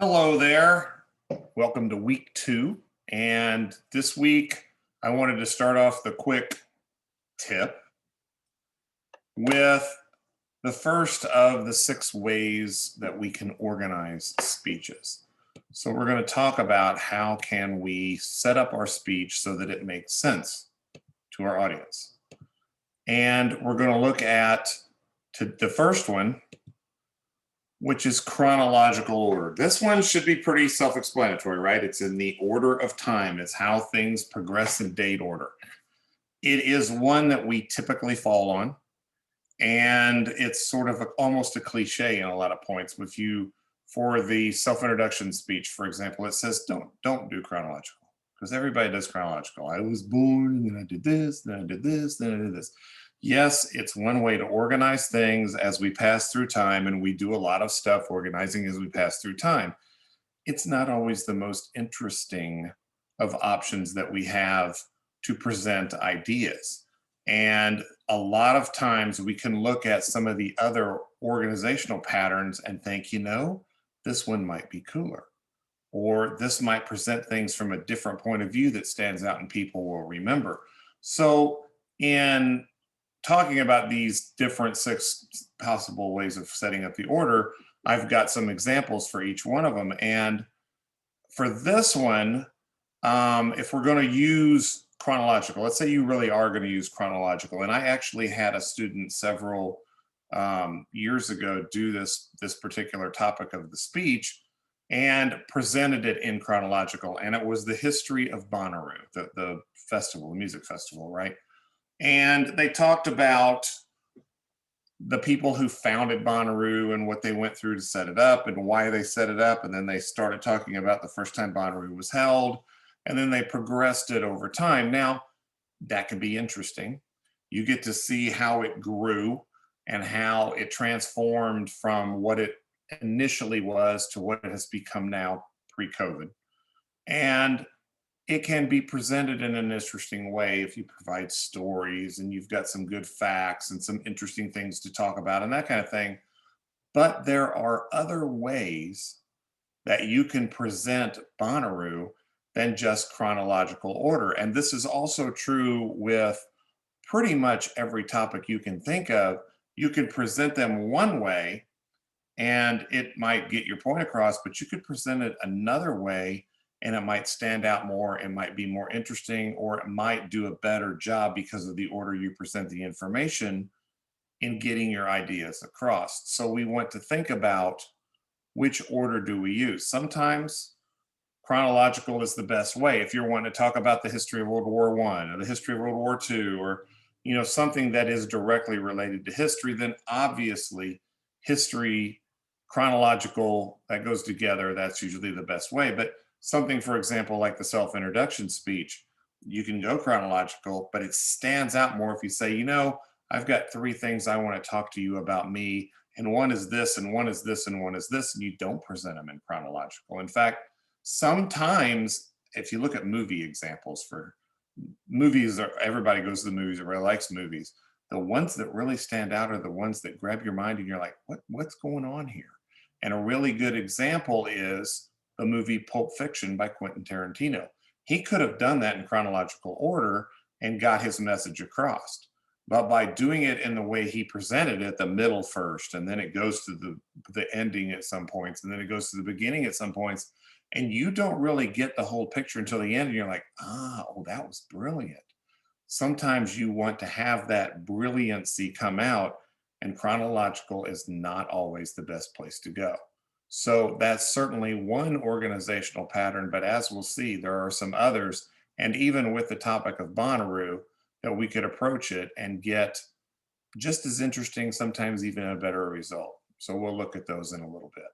Hello there. Welcome to week 2. And this week, I wanted to start off the quick tip with the first of the 6 ways that we can organize speeches. So we're going to talk about how can we set up our speech so that it makes sense to our audience. And we're going to look at the first one, which is chronological order. This one should be pretty self-explanatory, right? It's in the order of time. It's how things progress in date order. It is one that we typically fall on, and it's sort of almost a cliche in a lot of points. For the self-introduction speech, for example, it says don't do chronological, because everybody does chronological. I was born, and then I did this, then I did this, then I did this. Yes, it's one way to organize things as we pass through time, and we do a lot of stuff organizing as we pass through time. It's not always the most interesting of options that we have to present ideas. And a lot of times we can look at some of the other organizational patterns and think, this one might be cooler, or this might present things from a different point of view that stands out and people will remember. So in talking about these different 6 possible ways of setting up the order, I've got some examples for each one of them. And for this one, if we're going to use chronological, let's say you really are going to use chronological. And I actually had a student several years ago do this particular topic of the speech and presented it in chronological. And it was the history of Bonnaroo, the festival, the music festival, right? And they talked about the people who founded Bonnaroo and what they went through to set it up and why they set it up. And then they started talking about the first time Bonnaroo was held. And then they progressed it over time. Now, that can be interesting. You get to see how it grew and how it transformed from what it initially was to what it has become now pre-COVID. And it can be presented in an interesting way if you provide stories and you've got some good facts and some interesting things to talk about and that kind of thing. But there are other ways that you can present Bonnaroo than just chronological order. And this is also true with pretty much every topic you can think of. You can present them one way and it might get your point across, but you could present it another way and it might stand out more, it might be more interesting, or it might do a better job because of the order you present the information in getting your ideas across. So we want to think about which order do we use. Sometimes chronological is the best way. If you're wanting to talk about the history of World War I or the history of World War II, or something that is directly related to history, then obviously history, chronological, that goes together. That's usually the best way. But something, for example, like the self-introduction speech, you can go chronological, but it stands out more if you say, I've got 3 things I want to talk to you about me, and one is this, and one is this, and one is this, and you don't present them in chronological. In fact, sometimes if you look at movie examples for movies, everybody goes to the movies, everybody likes movies. The ones that really stand out are the ones that grab your mind and you're like, what's going on here? And a really good example is the movie Pulp Fiction by Quentin Tarantino. He could have done that in chronological order and got his message across. But by doing it in the way he presented it, the middle first, and then it goes to the ending at some points, and then it goes to the beginning at some points, and you don't really get the whole picture until the end, and you're like, that was brilliant. Sometimes you want to have that brilliancy come out, and chronological is not always the best place to go. So that's certainly one organizational pattern, but as we'll see, there are some others. And even with the topic of Bonnaroo, that we could approach it and get just as interesting, sometimes even a better result. So we'll look at those in a little bit.